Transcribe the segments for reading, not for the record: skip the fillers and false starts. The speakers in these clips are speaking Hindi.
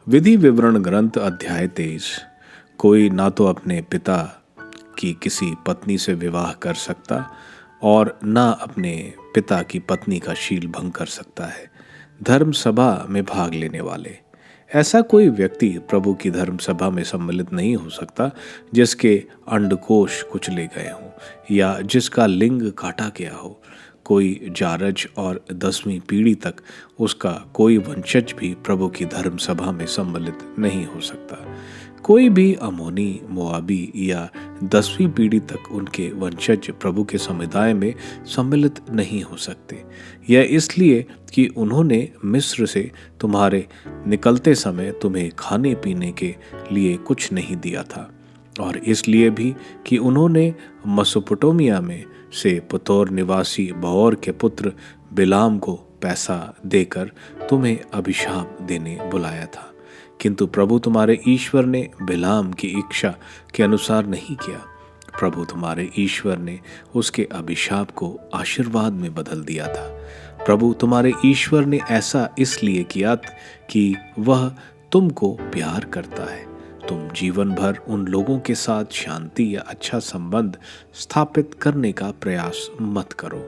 विधि विवरण ग्रंथ अध्याय 23। कोई ना तो अपने पिता की किसी पत्नी से विवाह कर सकता और ना अपने पिता की पत्नी का शील भंग कर सकता है। धर्म सभा में भाग लेने वाले, ऐसा कोई व्यक्ति प्रभु की धर्म सभा में सम्मिलित नहीं हो सकता जिसके अंडकोश कुचले गए हों या जिसका लिंग काटा गया हो। कोई जारज और 10वीं पीढ़ी तक उसका कोई वंशज भी प्रभु की धर्म सभा में सम्मिलित नहीं हो सकता। कोई भी अमोनी, मोआबी या 10वीं पीढ़ी तक उनके वंशज प्रभु के समुदाय में सम्मिलित नहीं हो सकते। यह इसलिए कि उन्होंने मिस्र से तुम्हारे निकलते समय तुम्हें खाने पीने के लिए कुछ नहीं दिया था, और इसलिए भी कि उन्होंने मसोपोटामिया में से पुतोर निवासी बओर के पुत्र बिलाम को पैसा देकर तुम्हें अभिशाप देने बुलाया था। किंतु प्रभु तुम्हारे ईश्वर ने बिलाम की इच्छा के अनुसार नहीं किया। प्रभु तुम्हारे ईश्वर ने उसके अभिशाप को आशीर्वाद में बदल दिया था। प्रभु तुम्हारे ईश्वर ने ऐसा इसलिए किया कि वह तुमको प्यार करता है। तुम जीवन भर उन लोगों के साथ शांति या अच्छा संबंध स्थापित करने का प्रयास मत करो।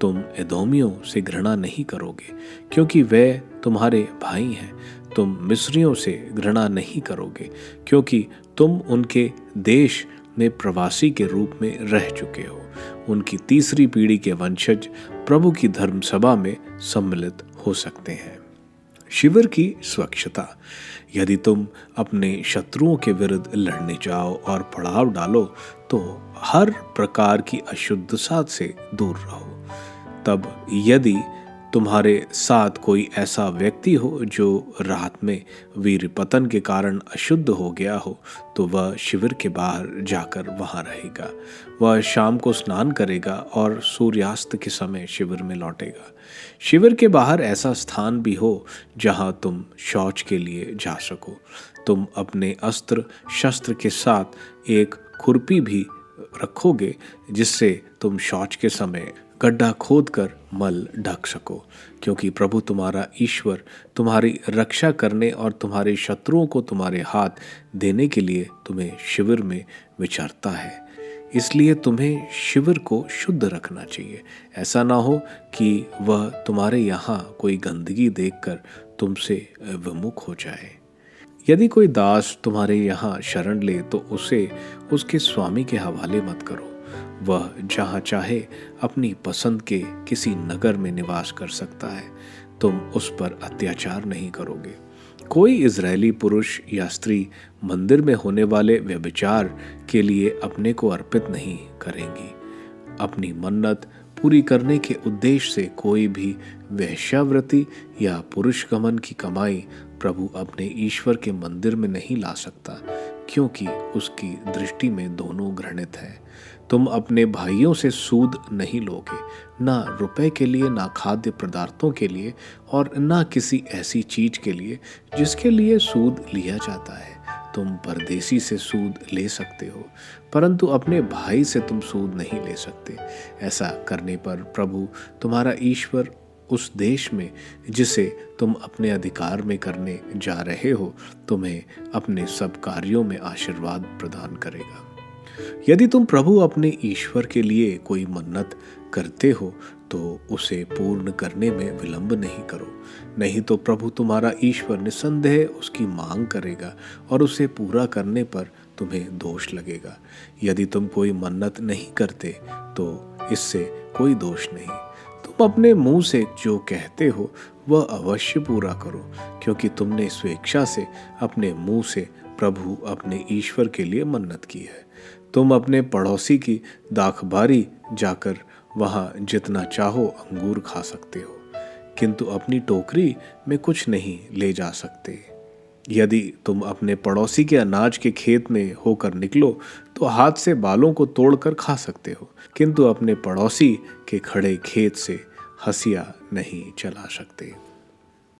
तुम एदोमियों से घृणा नहीं करोगे क्योंकि वे तुम्हारे भाई हैं। तुम मिस्रियों से घृणा नहीं करोगे क्योंकि तुम उनके देश में प्रवासी के रूप में रह चुके हो। उनकी तीसरी पीढ़ी के वंशज प्रभु की धर्म सभा में सम्मिलित हो सकते हैं। शिविर की स्वच्छता। यदि तुम अपने शत्रुओं के विरुद्ध लड़ने जाओ और पड़ाव डालो तो हर प्रकार की अशुद्धता से दूर रहो। तब यदि तुम्हारे साथ कोई ऐसा व्यक्ति हो जो रात में वीर पतन के कारण अशुद्ध हो गया हो तो वह शिविर के बाहर जाकर वहां रहेगा। वह शाम को स्नान करेगा और सूर्यास्त के समय शिविर में लौटेगा। शिविर के बाहर ऐसा स्थान भी हो जहां तुम शौच के लिए जा सको। तुम अपने अस्त्र शस्त्र के साथ एक खुरपी भी रखोगे जिससे तुम शौच के समय गड्ढा खोदकर मल ढक सको, क्योंकि प्रभु तुम्हारा ईश्वर तुम्हारी रक्षा करने और तुम्हारे शत्रुओं को तुम्हारे हाथ देने के लिए तुम्हें शिविर में विचारता है। इसलिए तुम्हें शिविर को शुद्ध रखना चाहिए। ऐसा ना हो कि वह तुम्हारे यहाँ कोई गंदगी देखकर तुमसे विमुख हो जाए। यदि कोई दास तुम्हारे यहाँ शरण ले तो उसे उसके स्वामी के हवाले मत करो। वह जहाँ चाहे अपनी पसंद के किसी नगर में निवास कर सकता है। तुम उस पर अत्याचार नहीं करोगे। कोई इजरायली पुरुष या स्त्री मंदिर में होने वाले व्यभिचार के लिए अपने को अर्पित नहीं करेंगी। अपनी मन्नत पूरी करने के उद्देश्य से कोई भी वेश्यावृत्ति या पुरुष गमन की कमाई प्रभु अपने ईश्वर के मंदिर में नहीं ला सकता, क्योंकि उसकी दृष्टि में दोनों घृणित है। तुम अपने भाइयों से सूद नहीं लोगे, ना रुपए के लिए, ना खाद्य पदार्थों के लिए और ना किसी ऐसी चीज के लिए जिसके लिए सूद लिया जाता है। तुम परदेसी से सूद ले सकते हो, परंतु अपने भाई से तुम सूद नहीं ले सकते। ऐसा करने पर प्रभु तुम्हारा ईश्वर उस देश में जिसे तुम अपने अधिकार में करने जा रहे हो तुम्हें अपने सब कार्यों में आशीर्वाद प्रदान करेगा। यदि तुम प्रभु अपने ईश्वर के लिए कोई मन्नत करते हो तो उसे पूर्ण करने में विलंब नहीं करो, नहीं तो प्रभु तुम्हारा ईश्वर निसंदेह उसकी मांग करेगा और उसे पूरा करने पर तुम्हें दोष लगेगा। यदि तुम कोई मन्नत नहीं करते तो इससे कोई दोष नहीं। तुम अपने मुंह से जो कहते हो वह अवश्य पूरा करो, क्योंकि तुमने स्वेच्छा से अपने मुंह से प्रभु अपने ईश्वर के लिए मन्नत की है। तुम अपने पड़ोसी की दाखबारी जाकर वहां जितना चाहो अंगूर खा सकते हो, किंतु अपनी टोकरी में कुछ नहीं ले जा सकते। यदि तुम अपने पड़ोसी के अनाज के खेत में होकर निकलो तो हाथ से बालों को तोड़कर खा सकते हो, किंतु अपने पड़ोसी के खड़े खेत से हंसिया नहीं चला सकते।